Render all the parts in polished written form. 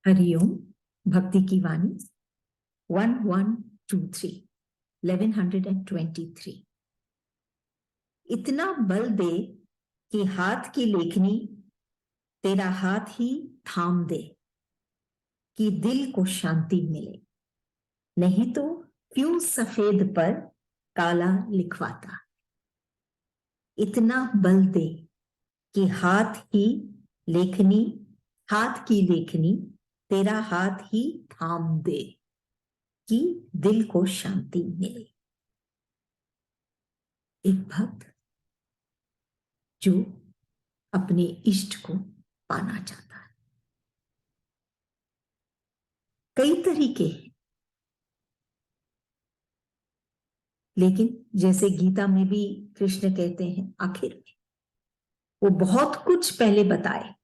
हरिओम। भक्ति की वाणी 1123 1123। इतना बल दे कि हाथ की लेखनी तेरा हाथ ही थाम दे, कि दिल को शांति मिले। नहीं तो क्यों सफेद पर काला लिखवाता। इतना बल दे कि हाथ की लेखनी तेरा हाथ ही थाम दे, कि दिल को शांति मिले। एक भक्त जो अपने इष्ट को पाना चाहता है। कई तरीके हैं, लेकिन जैसे गीता में भी कृष्ण कहते हैं आखिर में, वो बहुत कुछ पहले बताए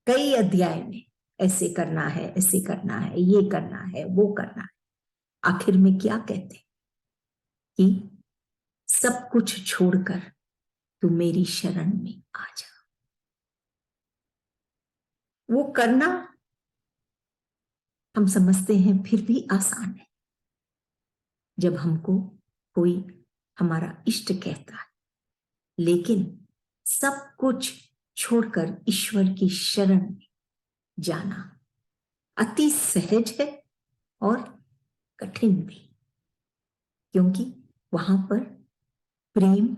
कई अध्याय में, ऐसे करना है, ऐसे करना है, ये करना है, वो करना है। आखिर में क्या कहते हैं कि सब कुछ छोड़कर तू मेरी शरण में आ जा। वो करना हम समझते हैं फिर भी आसान है, जब हमको कोई हमारा इष्ट कहता है। लेकिन सब कुछ छोड़कर ईश्वर की शरण में जाना अति सहज है और कठिन भी, क्योंकि वहां पर प्रेम,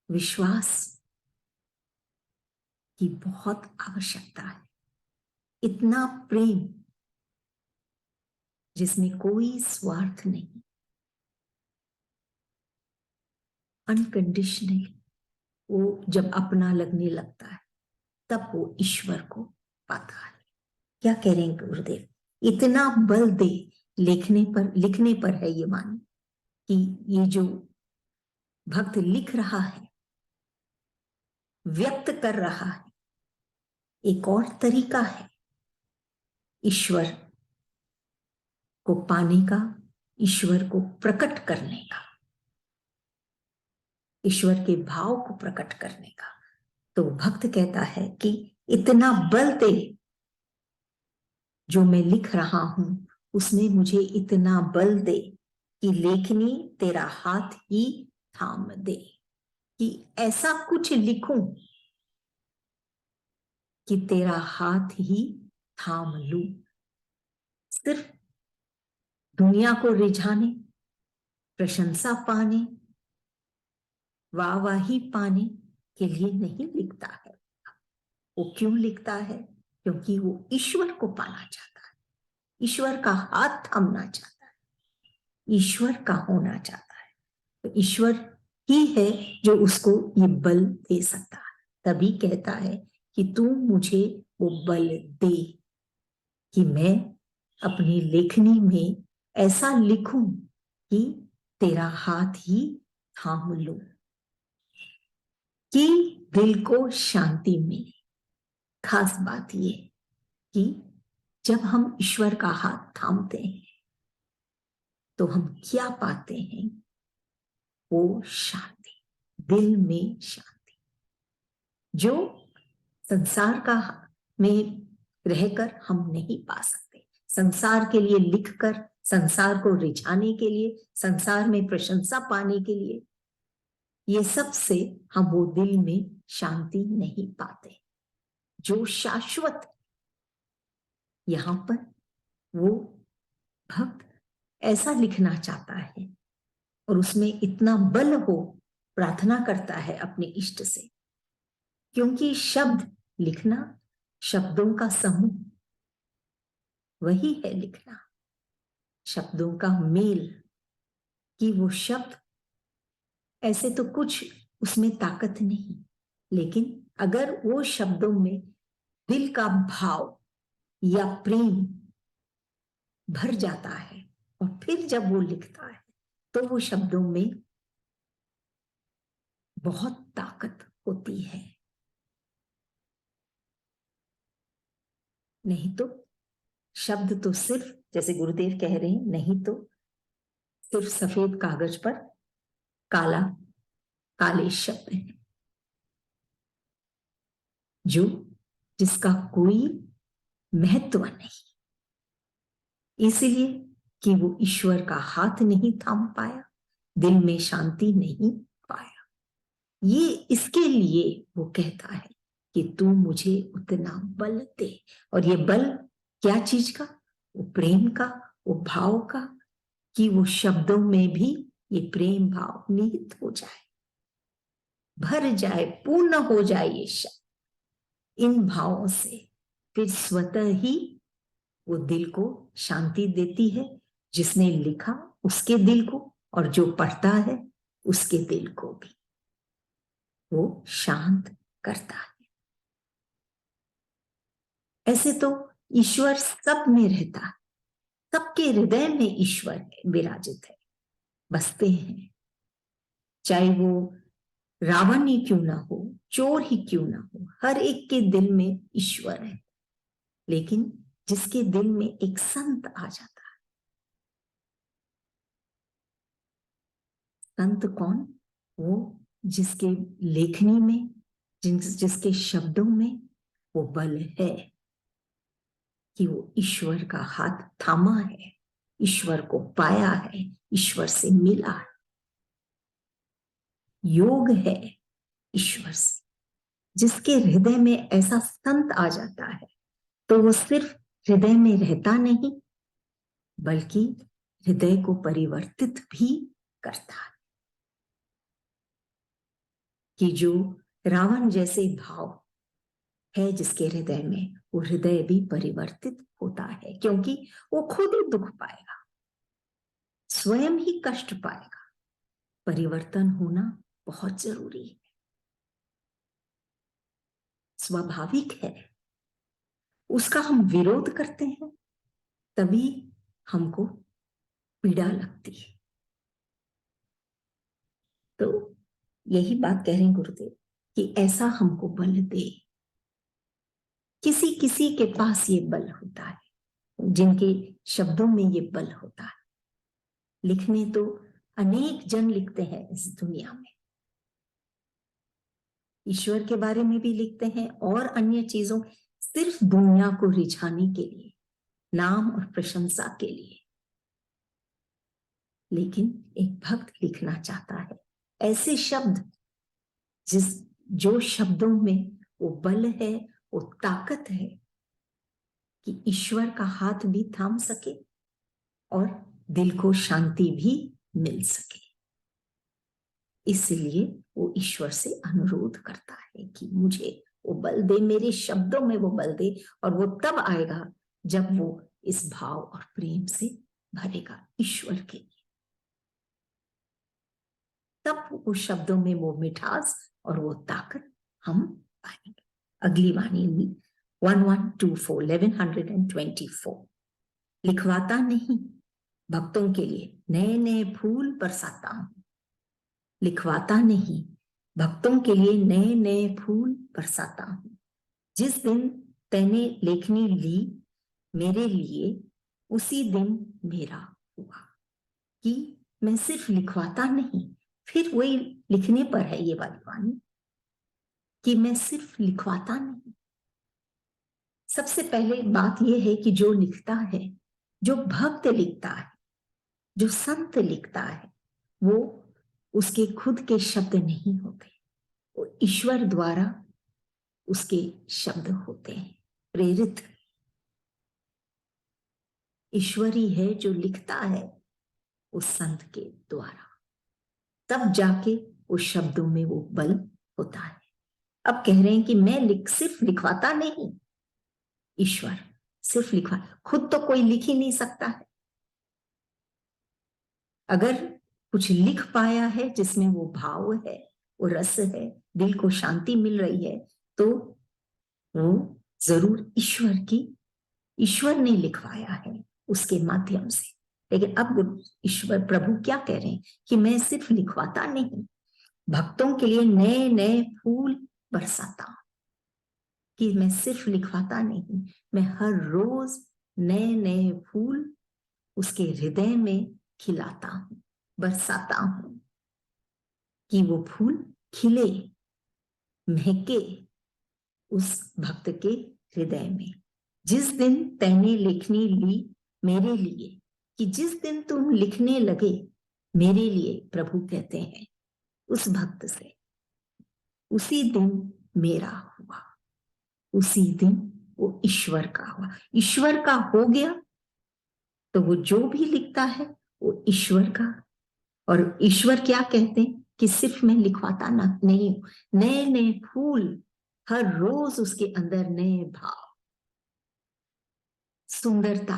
विश्वास की बहुत आवश्यकता है। इतना प्रेम जिसमें कोई स्वार्थ नहीं, अनकंडीशनल। वो जब अपना लगने लगता है तब वो ईश्वर को पाता है। क्या कह रहे हैं गुरुदेव? इतना बल दे, लिखने पर है ये वाणी कि ये जो भक्त लिख रहा है, व्यक्त कर रहा है, एक और तरीका है ईश्वर को पाने का, ईश्वर को प्रकट करने का, ईश्वर के भाव को प्रकट करने का। तो भक्त कहता है कि इतना बल दे, जो मैं लिख रहा हूं उसमें मुझे इतना बल दे कि लेखनी तेरा हाथ ही थाम दे, कि ऐसा कुछ लिखूं कि तेरा हाथ ही थाम लूं। सिर्फ दुनिया को रिझाने, प्रशंसा पाने, वाहवाही पाने के लिए नहीं लिखता है। वो क्यों लिखता है? क्योंकि वो ईश्वर को पाना चाहता है, ईश्वर का हाथ थामना चाहता है, ईश्वर का होना चाहता है। तो ईश्वर ही है जो उसको ये बल दे सकता है। तभी कहता है कि तू मुझे वो बल दे कि मैं अपनी लेखनी में ऐसा लिखूं कि तेरा हाथ ही थाम लूं, कि दिल को शांति मिले। खास बात ये कि जब हम ईश्वर का हाथ थामते हैं तो हम क्या पाते हैं? वो शांति, दिल में शांति, जो संसार का में रहकर हम नहीं पा सकते। संसार के लिए लिखकर, संसार को रिझाने के लिए, संसार में प्रशंसा पाने के लिए, ये सब से हम वो दिल में शांति नहीं पाते जो शाश्वत। यहां पर वो भक्त ऐसा लिखना चाहता है और उसमें इतना बल हो, प्रार्थना करता है अपने इष्ट से, क्योंकि शब्द लिखना, शब्दों का समूह वही है लिखना, शब्दों का मेल। कि वो शब्द ऐसे तो कुछ उसमें ताकत नहीं, लेकिन अगर वो शब्दों में दिल का भाव या प्रेम भर जाता है और फिर जब वो लिखता है तो वो शब्दों में बहुत ताकत होती है। नहीं तो शब्द तो सिर्फ, जैसे गुरुदेव कह रहे हैं, नहीं तो सिर्फ सफेद कागज पर काला, काले शब्द हैं जो जिसका कोई महत्व नहीं, इसलिए कि वो ईश्वर का हाथ नहीं थाम पाया, दिल में शांति नहीं पाया। ये इसके लिए वो कहता है कि तू मुझे उतना बल दे। और ये बल क्या चीज का? वो प्रेम का, वो भाव का, कि वो शब्दों में भी ये प्रेम भाव निहित हो जाए, भर जाए, पूर्ण हो जाए ये शब्द इन भावों से। फिर स्वतः ही वो दिल को शांति देती है, जिसने लिखा उसके दिल को, और जो पढ़ता है उसके दिल को भी वो शांत करता है। ऐसे तो ईश्वर सब में रहता है, सबके हृदय में ईश्वर विराजित है, बसते हैं। चाहे वो रावण ही क्यों ना हो, चोर ही क्यों ना हो, हर एक के दिल में ईश्वर है। लेकिन जिसके दिल में एक संत आ जाता है, संत कौन? वो जिसके लेखनी में, जिसके शब्दों में वो बल है कि वो ईश्वर का हाथ थामा है, ईश्वर को पाया है, ईश्वर से मिला है, योग है ईश्वर से। जिसके हृदय में ऐसा संत आ जाता है, तो वो सिर्फ हृदय में रहता नहीं, बल्कि हृदय को परिवर्तित भी करता है। कि जो रावण जैसे भाव है जिसके हृदय में, वो हृदय भी परिवर्तित होता है, क्योंकि वो खुद ही दुख पाएगा, स्वयं ही कष्ट पाएगा। परिवर्तन होना बहुत जरूरी है, स्वाभाविक है। उसका हम विरोध करते हैं, तभी हमको पीड़ा लगती है। तो यही बात कह रहे हैं गुरुदेव कि ऐसा हमको बल दे। किसी किसी के पास ये बल होता है, जिनके शब्दों में ये बल होता है। लिखने तो अनेक जन लिखते हैं इस दुनिया में, ईश्वर के बारे में भी लिखते हैं और अन्य चीजों, सिर्फ दुनिया को रिझाने के लिए, नाम और प्रशंसा के लिए। लेकिन एक भक्त लिखना चाहता है ऐसे शब्द जो शब्दों में वो बल है, वो ताकत है कि ईश्वर का हाथ भी थाम सके और दिल को शांति भी मिल सके। इसलिए वो ईश्वर से अनुरोध करता है कि मुझे वो बल दे, मेरे शब्दों में वो बल दे। और वो तब आएगा जब वो इस भाव और प्रेम से भरेगा ईश्वर के लिए, तब उस शब्दों में वो मिठास और वो ताकत हम पाएंगे। अगली वाणी 1124 लिखवाता नहीं, भक्तों के लिए नए नए फूल बरसाता हूं। लिखवाता नहीं, भक्तों के लिए नए नए फूल बरसाता हूं। जिस दिन तैने लेखनी ली मेरे लिए, उसी दिन मेरा हुआ। कि मैं सिर्फ लिखवाता नहीं, फिर वही लिखने पर है ये वाली वाणी, कि मैं सिर्फ लिखवाता नहीं। सबसे पहले बात यह है कि जो लिखता है, जो भक्त लिखता है, जो संत लिखता है, वो उसके खुद के शब्द नहीं होते, वो ईश्वर द्वारा उसके शब्द होते हैं, प्रेरित। ईश्वरी है जो लिखता है उस संत के द्वारा, तब जाके उस शब्दों में वो बल होता है। अब कह रहे हैं कि मैं सिर्फ लिखवाता नहीं, ईश्वर सिर्फ लिखवा, खुद तो कोई लिख ही नहीं सकता है। अगर कुछ लिख पाया है जिसमें वो भाव है, वो रस है, दिल को शांति मिल रही है, तो वो जरूर ईश्वर ने लिखवाया है उसके माध्यम से। लेकिन अब ईश्वर प्रभु क्या कह रहे हैं कि मैं सिर्फ लिखवाता नहीं, भक्तों के लिए नए नए फूल बरसाता हूं। कि मैं सिर्फ लिखवाता नहीं, मैं हर रोज नए नए फूल उसके हृदय में खिलाता हूं, बरसाता हूं, कि वो फूल खिले, महके उस भक्त के हृदय में। जिस दिन तैने लिखनी ली मेरे लिए, कि जिस दिन तुम लिखने लगे मेरे लिए, प्रभु कहते हैं उस भक्त से, उसी दिन मेरा हुआ, उसी दिन वो ईश्वर का हुआ। ईश्वर का हो गया तो वो जो भी लिखता है वो ईश्वर का। और ईश्वर क्या कहते हैं कि सिर्फ मैं लिखवाता ना नहीं हूं, नए नए फूल, हर रोज उसके अंदर नए भाव, सुंदरता,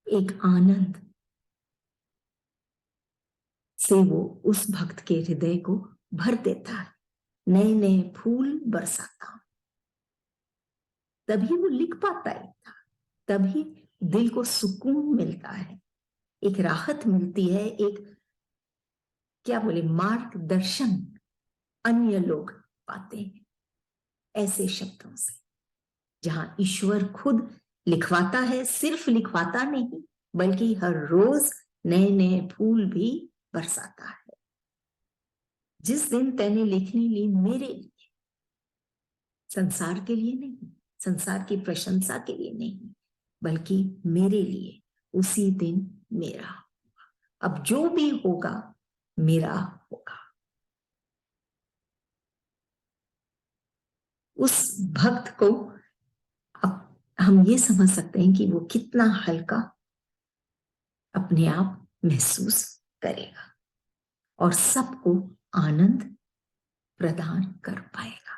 एक आनंद से वो उस भक्त के हृदय को भर देता है। नए नए फूल बरसाता, तभी वो लिख पाता है, तभी दिल को सुकून मिलता है, एक राहत मिलती है, एक क्या बोले मार्गदर्शन अन्य लोग पाते हैं ऐसे शब्दों से, जहां ईश्वर खुद लिखवाता है, सिर्फ लिखवाता नहीं बल्कि हर रोज नए नए फूल भी बरसाता है। जिस दिन तैने लिखनी ली मेरे लिए, संसार के लिए नहीं, संसार की प्रशंसा के लिए नहीं, बल्कि मेरे लिए, उसी दिन मेरा, अब जो भी होगा मेरा होगा। उस भक्त को अब हम ये समझ सकते हैं कि वो कितना हल्का अपने आप महसूस करेगा और सबको आनंद प्रदान कर पाएगा,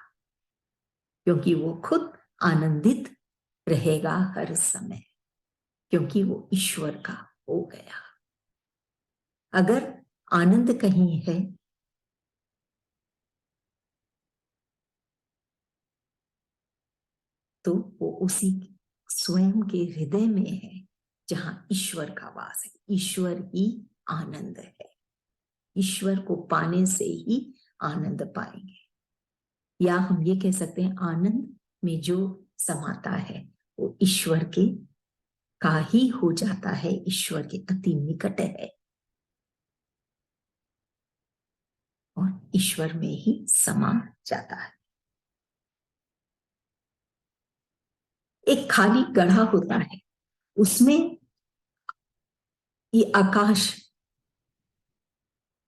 क्योंकि वो खुद आनंदित रहेगा हर समय, क्योंकि वो ईश्वर का हो गया। अगर आनंद कहीं है तो वो उसी स्वयं के हृदय में है, जहां ईश्वर का वास है। ईश्वर ही आनंद है, ईश्वर को पाने से ही आनंद पाएंगे। या हम ये कह सकते हैं आनंद में जो समाता है वो ईश्वर के का ही हो जाता है, ईश्वर के अति निकट है और ईश्वर में ही समा जाता है। एक खाली गढ़ा होता है, उसमें ये आकाश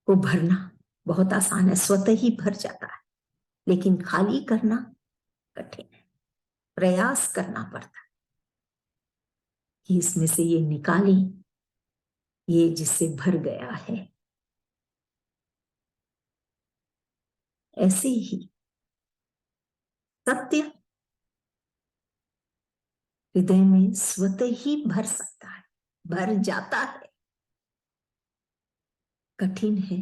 को भरना बहुत आसान है, स्वतः ही भर जाता है, लेकिन खाली करना कठिन है, प्रयास करना पड़ता है कि इसमें से ये निकाली, ये जिससे भर गया है। ऐसे ही सत्य हृदय में स्वतः ही भर सकता है, भर जाता है। कठिन है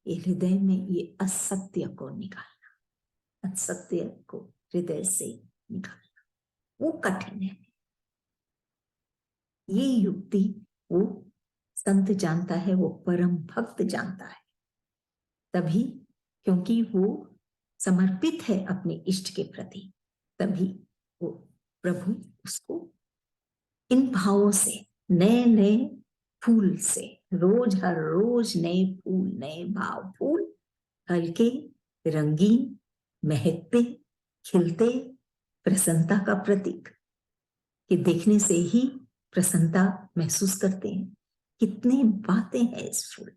ये हृदय में ये असत्य को निकालना, असत्य को हृदय से निकालना, वो कठिन है। ये युक्ति वो संत जानता है, वो परम भक्त जानता है, तभी, क्योंकि वो समर्पित है अपने इष्ट के प्रति, तभी वो प्रभु उसको इन भावों से, नए नए फूल से, रोज हर रोज नए फूल, नए भाव, फूल हल्के, रंगीन, महकते, खिलते, प्रसन्नता का प्रतीक, कि देखने से ही प्रसन्नता महसूस करते हैं। कितनी बातें हैं इस फूल,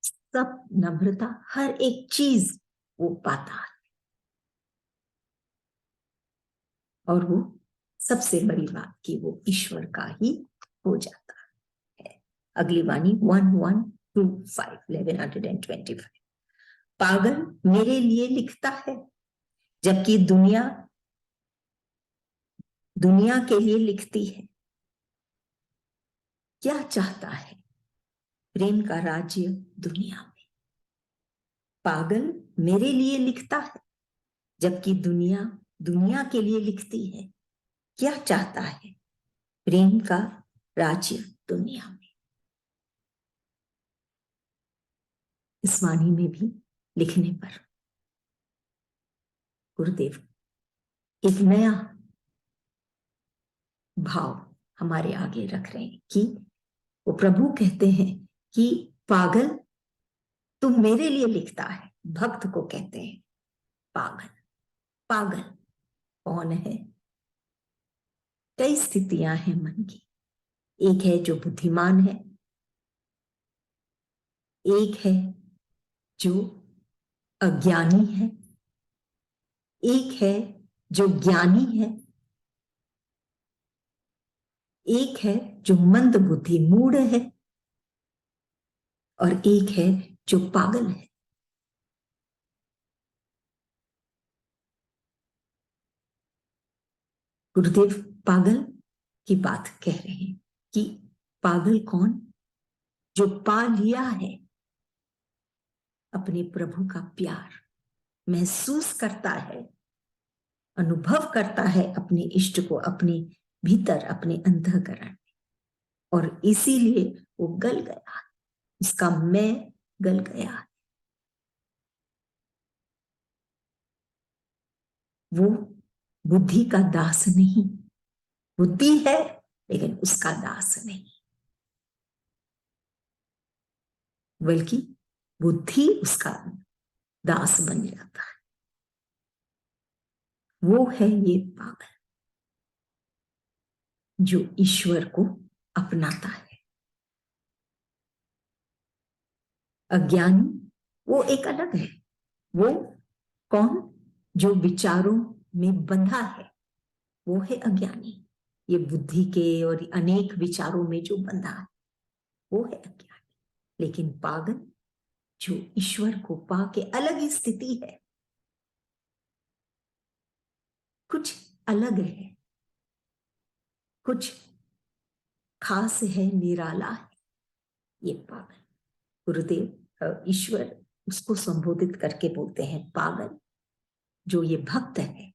सब नम्रता, हर एक चीज वो पाता है। और वो सबसे बड़ी बात कि वो ईश्वर का ही हो जाता है। अगली वाणी 1125 1125, पागल मेरे लिए लिखता है जबकि दुनिया दुनिया के लिए लिखती है। क्या चाहता है? प्रेम का राज्य दुनिया में। पागल मेरे लिए लिखता है जबकि दुनिया दुनिया के लिए लिखती है। क्या चाहता है? प्रेम का राज्य दुनिया में। इस वाणी में भी लिखने पर गुरुदेव एक नया भाव हमारे आगे रख रहे हैं कि वो प्रभु कहते हैं कि पागल तू मेरे लिए लिखता है, भक्त को कहते हैं पागल। पागल कौन है? कई स्थितियां हैं मन की। एक है जो बुद्धिमान है, एक है जो अज्ञानी है, एक है जो ज्ञानी है, एक है जो मंद बुद्धि मूढ़ है, और एक है जो पागल है। गुरुदेव पागल की बात कह रहे हैं कि पागल कौन? जो पा लिया है अपने प्रभु का प्यार, महसूस करता है, अनुभव करता है अपने इष्ट को अपने भीतर, अपने अंतःकरण में, और इसीलिए वो गल गया, उसका मैं गल गया। वो बुद्धि का दास नहीं, बुद्धि है लेकिन उसका दास नहीं, बल्कि बुद्धि उसका दास बन जाता है। वो है ये पागल जो ईश्वर को अपनाता है। अज्ञानी वो एक अलग है। वो कौन? जो विचारों में बंधा है, वो है अज्ञानी। ये बुद्धि के और अनेक विचारों में जो बंधा है, वो है अज्ञानी। लेकिन पागल जो ईश्वर को पा के, अलग ही स्थिति है, कुछ अलग है, कुछ खास है, निराला है ये पागल। गुरुदेव ईश्वर उसको संबोधित करके बोलते हैं पागल जो ये भक्त है,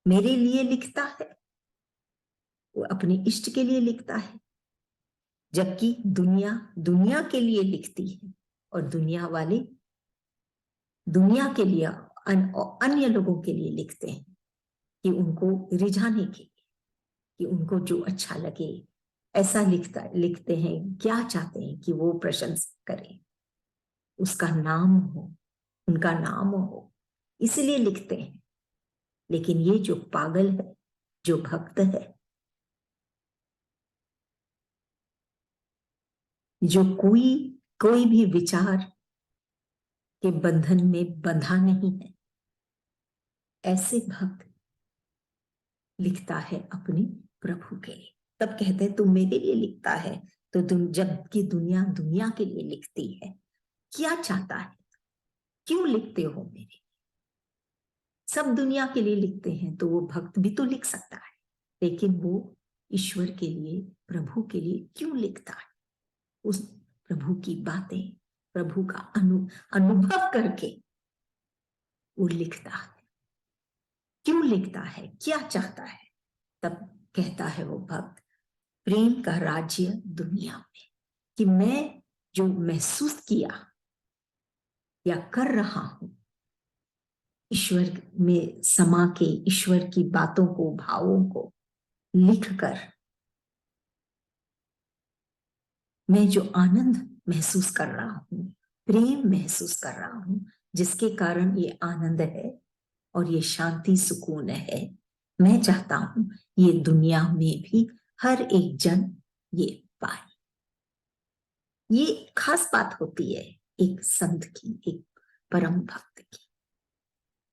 मेरे लिए लिखता है, वो अपने इष्ट के लिए लिखता है, जबकि दुनिया दुनिया के लिए लिखती है, और दुनिया वाले दुनिया के लिए, अन्य लोगों के लिए लिखते हैं कि उनको रिझाने के लिए, कि उनको जो अच्छा लगे ऐसा लिखते हैं। क्या चाहते हैं? कि वो प्रशंसा करें, उसका नाम हो, उनका नाम हो, इसलिए लिखते हैं। लेकिन ये जो पागल है, जो भक्त है, जो कोई कोई भी विचार के बंधन में बंधा नहीं है, ऐसे भक्त लिखता है अपने प्रभु के लिए। तब कहते हैं तू मेरे लिए लिखता है, तो तुम, जबकि दुनिया दुनिया के लिए लिखती है, क्या चाहता है? क्यों लिखते हो मेरे लिए? सब दुनिया के लिए लिखते हैं, तो वो भक्त भी तो लिख सकता है, लेकिन वो ईश्वर के लिए, प्रभु के लिए क्यों लिखता है? उस प्रभु की बातें, प्रभु का अनुभव करके वो लिखता है। क्यों लिखता है? क्या चाहता है? तब कहता है वो भक्त, प्रेम का राज्य दुनिया में, कि मैं जो महसूस किया या कर रहा हूं, ईश्वर में समा के, ईश्वर की बातों को, भावों को लिखकर, मैं जो आनंद महसूस कर रहा हूं, प्रेम महसूस कर रहा हूं, जिसके कारण ये आनंद है और ये शांति सुकून है, मैं चाहता हूं ये दुनिया में भी हर एक जन ये पाए। ये खास बात होती है एक संत की, एक परम भक्त की,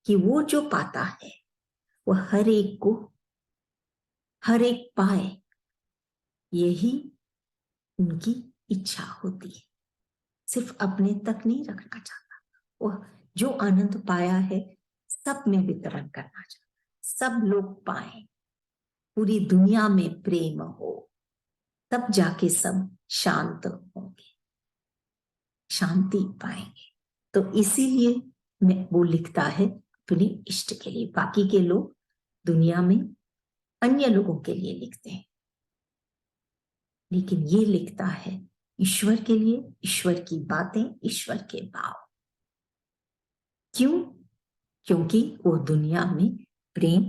कि वो जो पाता है वो हर एक को, हर एक पाए, यही उनकी इच्छा होती है। सिर्फ अपने तक नहीं रखना चाहता, वो जो आनंद पाया है सब में वितरण करना चाहता, सब लोग पाए, पूरी दुनिया में प्रेम हो, तब जाके सब शांत होंगे, शांति पाएंगे। तो इसीलिए वो लिखता है अपने इष्ट के लिए। बाकी के लोग दुनिया में अन्य लोगों के लिए लिखते हैं, लेकिन ये लिखता है ईश्वर के लिए, ईश्वर की बातें, ईश्वर के भाव। क्यों? क्योंकि वो दुनिया में प्रेम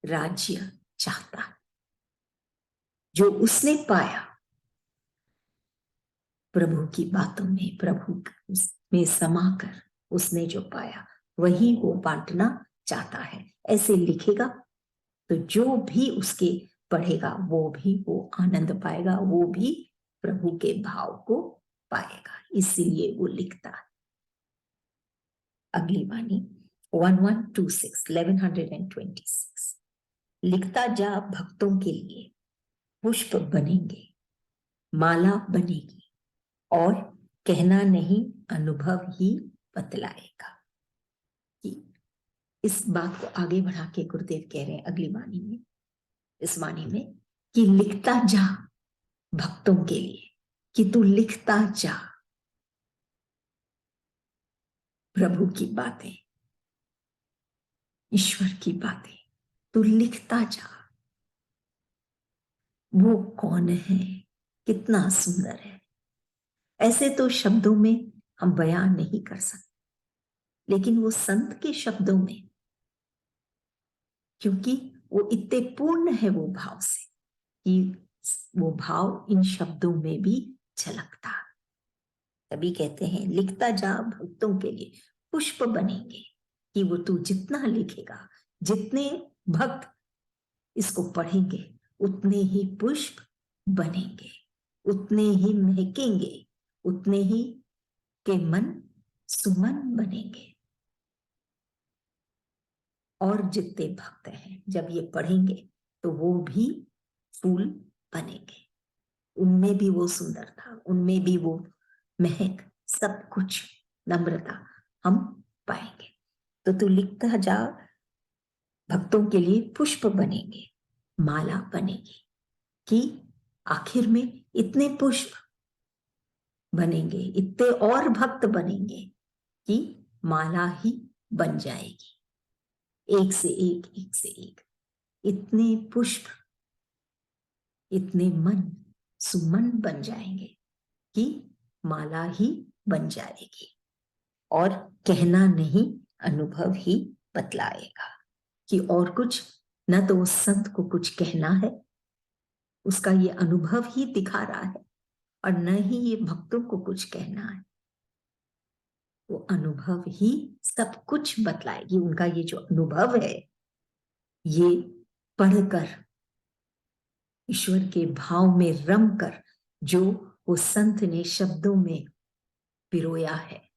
राज्य चाहता है, जो उसने पाया प्रभु की बातों में, प्रभु में समाकर उसने जो पाया वही वो बांटना चाहता है। ऐसे लिखेगा तो जो भी उसके पढ़ेगा वो आनंद पाएगा, वो भी प्रभु के भाव को पाएगा, इसीलिए वो लिखता है। अगली वाणी 1126 लिखता जा भक्तों के लिए पुष्प बनेंगे, माला बनेगी, और कहना नहीं अनुभव ही बतलाएगा। कि इस बात को आगे बढ़ा के गुरुदेव कह रहे हैं अगली वाणी में, इस वाणी में, कि लिखता जा भक्तों के लिए, कि तू लिखता जा प्रभु की बातें, ईश्वर की बातें, तू लिखता जा। वो कौन है, कितना सुंदर है, ऐसे तो शब्दों में हम बयान नहीं कर सकते, लेकिन वो संत के शब्दों में, क्योंकि वो इतने पूर्ण है वो भाव से कि वो भाव इन शब्दों में भी झलकता। तभी कहते हैं लिखता जा भक्तों के लिए पुष्प बनेंगे, कि वो तू जितना लिखेगा, जितने भक्त इसको पढ़ेंगे, उतने ही पुष्प बनेंगे, उतने ही महकेंगे, उतने ही के मन सुमन बनेंगे। और जितने भक्त हैं जब ये पढ़ेंगे तो वो भी फूल बनेंगे, उनमें भी वो सुंदरता, उनमें भी वो महक, सब कुछ नम्रता हम पाएंगे। तो तू लिखता जा भक्तों के लिए पुष्प बनेंगे, माला बनेगी, कि आखिर में इतने पुष्प बनेंगे, इतने और भक्त बनेंगे कि माला ही बन जाएगी, एक से एक, एक से एक, इतने पुष्प, इतने मन सुमन बन जाएंगे कि माला ही बन जाएगी, और कहना नहीं अनुभव ही बतलाएगा। कि और कुछ न तो उस संत को कुछ कहना है, उसका ये अनुभव ही दिखा रहा है, और न ही ये भक्तों को कुछ कहना है, वो अनुभव ही सब कुछ बतलाएगी। उनका ये जो अनुभव है, ये पढ़कर ईश्वर के भाव में रम कर जो वो संत ने शब्दों में पिरोया है,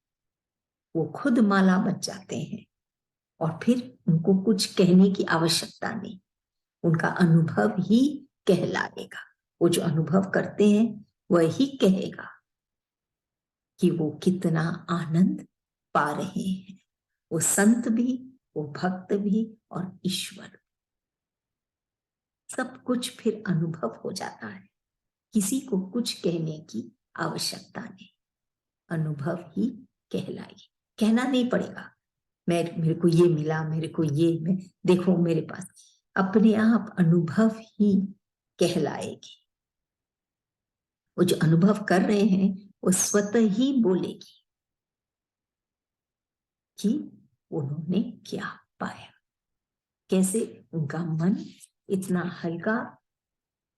वो खुद माला बन जाते हैं, और फिर उनको कुछ कहने की आवश्यकता नहीं, उनका अनुभव ही कहलाएगा। वो जो अनुभव करते हैं वही कहेगा कि वो कितना आनंद पा रहे हैं, वो संत भी, वो भक्त भी, और ईश्वर, सब कुछ फिर अनुभव हो जाता है। किसी को कुछ कहने की आवश्यकता नहीं, अनुभव ही कहलाएगी। कहना नहीं पड़ेगा मेरे को ये मिला, मेरे को ये, मैं देखो मेरे पास, अपने आप अनुभव ही कहलाएगी। वो जो अनुभव कर रहे हैं वो स्वतः ही बोलेगी कि उन्होंने क्या पाया, कैसे उनका मन इतना हल्का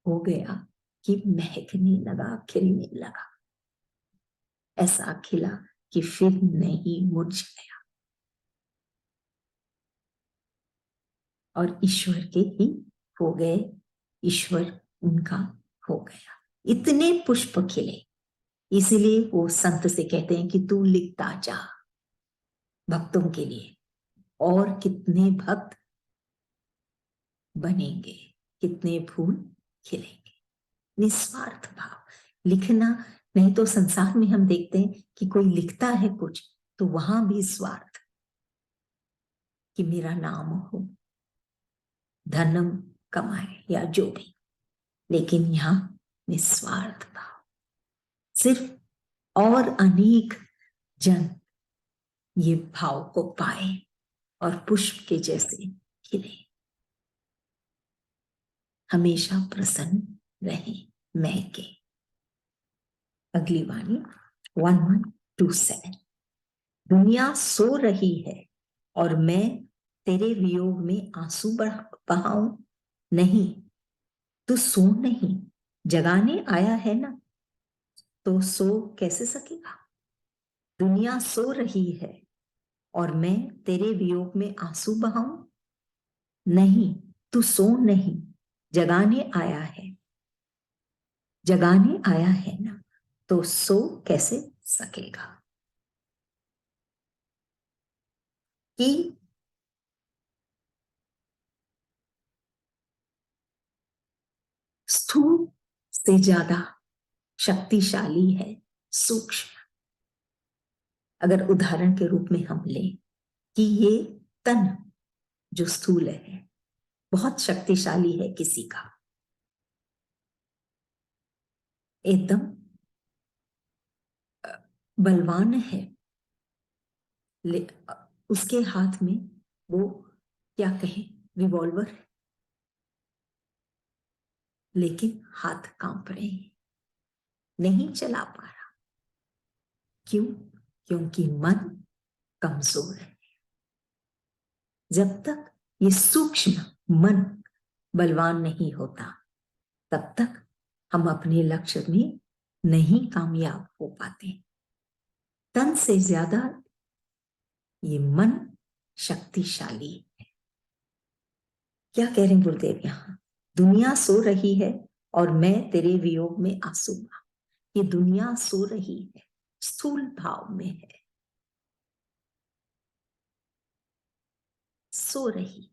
हो गया कि महकने लगा, खिलने लगा, ऐसा खिला कि फिर नहीं मुरझाया, और ईश्वर के ही हो गए, ईश्वर उनका हो गया। इतने पुष्प खिले, इसीलिए वो संत से कहते हैं कि तू लिखता जा भक्तों के लिए, और कितने भक्त बनेंगे, कितने फूल खिलेंगे। निस्वार्थ भाव लिखना, नहीं तो संसार में हम देखते हैं कि कोई लिखता है कुछ तो वहां भी स्वार्थ, कि मेरा नाम हो, धनम कमाए या जो भी, लेकिन यहाँ निस्वार्थ भाव, सिर्फ और अनेक जन ये भाव को पाए और पुष्प के जैसे खिले, हमेशा प्रसन्न रहे, महके। अगली वाणी 1127 दुनिया सो रही है और मैं तेरे वियोग में आंसू बहाऊं नहीं, तू सो नहीं, जगाने आया है ना, तो सो कैसे सकेगा। दुनिया सो रही है और मैं तेरे वियोग में आंसू बहाऊं? नहीं, तू सो नहीं, जगाने आया है। जगाने आया है ना, तो सो कैसे सकेगा? कि स्थूल से ज्यादा शक्तिशाली है सूक्ष्म। अगर उदाहरण के रूप में हम लें कि ये तन जो स्थूल है बहुत शक्तिशाली है, किसी का एकदम बलवान है, उसके हाथ में वो क्या कहें रिवॉल्वर है, लेकिन हाथ कांप रहे हैं, नहीं चला पा रहा। क्यों? क्योंकि मन कमजोर है। जब तक ये सूक्ष्म मन बलवान नहीं होता तब तक हम अपने लक्ष्य में नहीं कामयाब हो पाते। तन से ज्यादा ये मन शक्तिशाली है। क्या कह रहे हैं गुरुदेव यहां? दुनिया सो रही है और मैं तेरे वियोग में आंसूंगा। ये दुनिया सो रही है, स्थूल भाव में है, सो रही।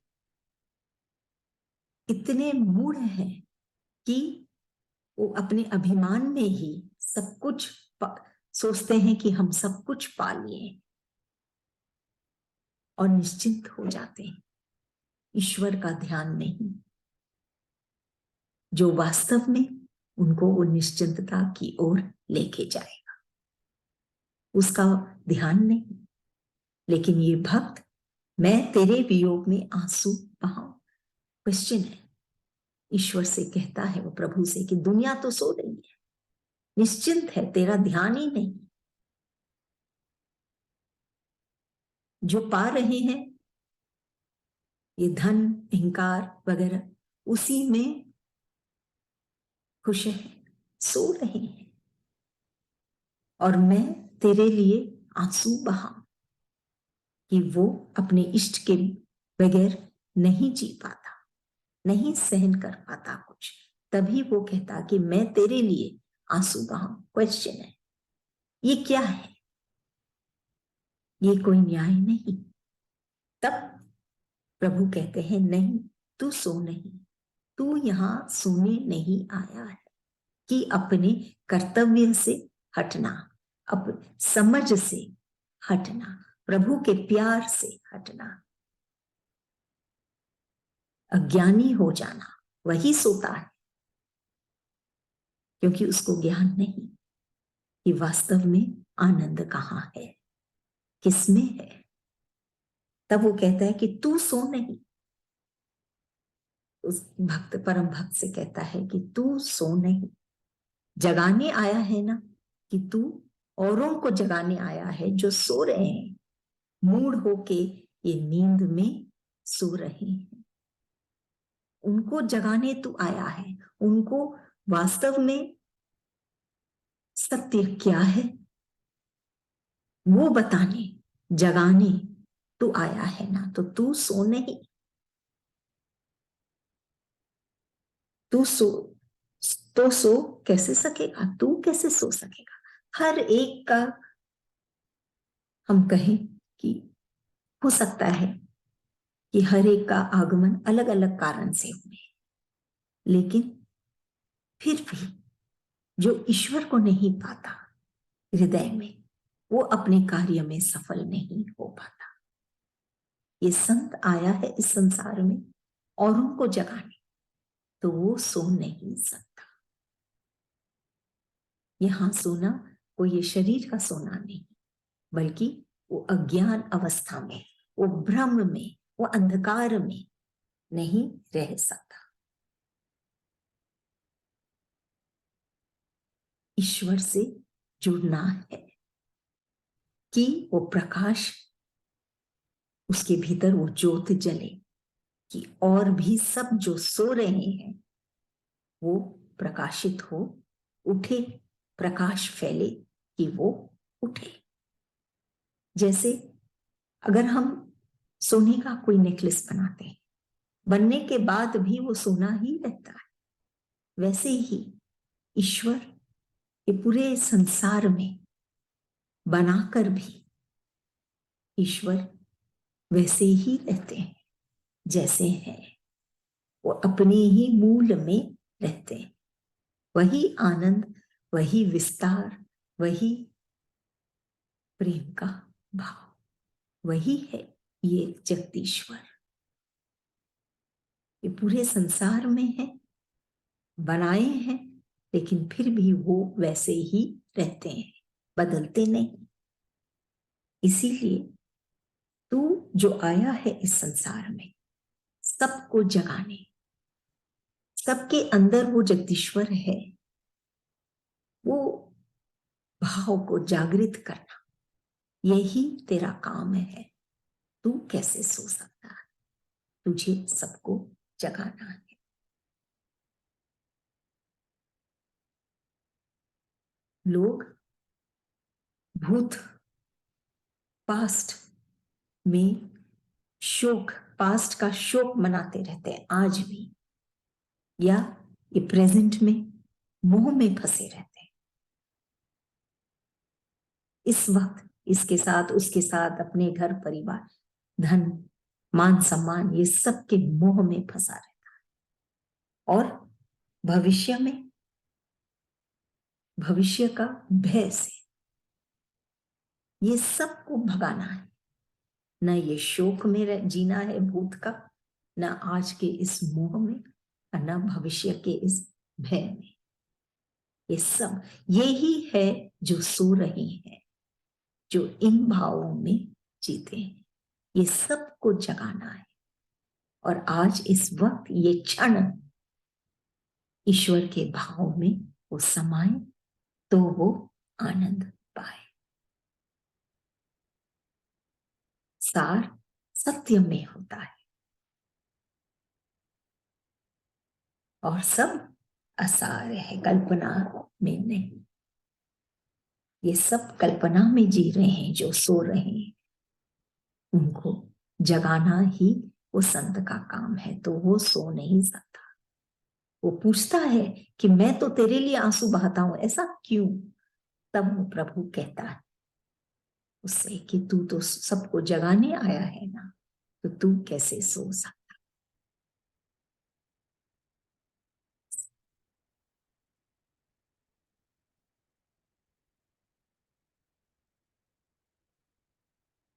इतने मूढ़ हैं कि वो अपने अभिमान में ही सब कुछ सोचते हैं कि हम सब कुछ पा लिए और निश्चिंत हो जाते हैं। ईश्वर का ध्यान नहीं, जो वास्तव में उनको वो निश्चिंतता की ओर लेके जाएगा, उसका ध्यान नहीं। लेकिन ये भक्त, मैं तेरे वियोग में आंसू बहाऊं, क्वेश्चन है। ईश्वर से कहता है वो प्रभु से कि दुनिया तो सो रही है, निश्चिंत है, तेरा ध्यान ही नहीं। जो पा रहे हैं ये धन अहंकार वगैरह, उसी में खुश है, सो रहे हैं। और मैं तेरे लिए आंसू बहाऊं कि वो अपने इष्ट के बगैर नहीं जी पाता, नहीं सहन कर पाता कुछ। तभी वो कहता कि मैं तेरे लिए आंसू बहाऊं। क्वेश्चन है, ये क्या है? ये कोई न्याय नहीं। तब प्रभु कहते हैं नहीं, तू सो नहीं, तू यहां सोने नहीं आया है। कि अपने कर्तव्य से हटना, अब समझ से हटना, प्रभु के प्यार से हटना, अज्ञानी हो जाना, वही सोता है। क्योंकि उसको ज्ञान नहीं कि वास्तव में आनंद कहाँ है, किसमें है। तब वो कहता है कि तू सो नहीं। उस भक्त परम भक्त से कहता है कि तू सो नहीं, जगाने आया है ना, कि तू औरों को जगाने आया है जो सो रहे हैं, मूड होके ये नींद में सो रहे हैं। उनको जगाने तू आया है, उनको वास्तव में सत्य क्या है वो बताने, जगाने तू आया है ना, तो तू सो नहीं। तू सो तो सो कैसे सकेगा? तू कैसे सो सकेगा? हर एक का हम कहें कि हो सकता है कि हर एक का आगमन अलग अलग कारण से हुए, लेकिन फिर भी जो ईश्वर को नहीं पाता हृदय में, वो अपने कार्य में सफल नहीं हो पाता। ये संत आया है इस संसार में औरों को जगाने, तो वो सो नहीं सकता। यहां सोना कोई ये शरीर का सोना नहीं, बल्कि वो अज्ञान अवस्था में, वो भ्रम में, वो अंधकार में नहीं रह सकता। ईश्वर से जुड़ना है कि वो प्रकाश, उसके भीतर वो ज्योत जले, कि और भी सब जो सो रहे हैं वो प्रकाशित हो, उठे, प्रकाश फैले कि वो उठे। जैसे अगर हम सोने का कोई नेकलेस बनाते हैं, बनने के बाद भी वो सोना ही रहता है, वैसे ही ईश्वर ये पूरे संसार में बनाकर भी ईश्वर वैसे ही रहते हैं जैसे हैं। वो अपने ही मूल में रहते हैं। वही आनंद, वही विस्तार, वही प्रेम का भाव, वही है ये जगदीश्वर। ये पूरे संसार में है, बनाए हैं, लेकिन फिर भी वो वैसे ही रहते हैं, बदलते नहीं। इसीलिए तू जो आया है इस संसार में सबको जगाने, सबके अंदर वो जगदीश्वर है, वो भाव को जागृत करना, यही तेरा काम है। तू कैसे सो सकता है? तुझे सबको जगाना है। लोग भूत पास्ट में शोक, पास्ट का शोक मनाते रहते हैं आज भी, या ये प्रेजेंट में मोह में फंसे रहते हैं। इस वक्त इसके साथ उसके साथ अपने घर परिवार धन मान सम्मान ये सब के मोह में फंसा रहता है। और भविष्य में, भविष्य का भय से ये सबको भगाना है। न ये शोक में जीना है भूत का, न आज के इस मोह में, और न भविष्य के इस भय में। ये सब ये ही है जो सो रहे हैं, जो इन भावों में जीते हैं। ये सबको जगाना है। और आज इस वक्त ये क्षण ईश्वर के भाव में वो समाए तो वो आनंद पाए। सार सत्य में होता है और सब असार है, कल्पना में नहीं। ये सब कल्पना में जी रहे हैं जो सो रहे हैं, उनको जगाना ही वो संत का काम है। तो वो सो नहीं सकता। वो पूछता है कि मैं तो तेरे लिए आंसू बहाता हूं, ऐसा क्यों? तब वो प्रभु कहता है उससे कि तू तो सबको जगाने आया है ना, तो तू कैसे सो सकता?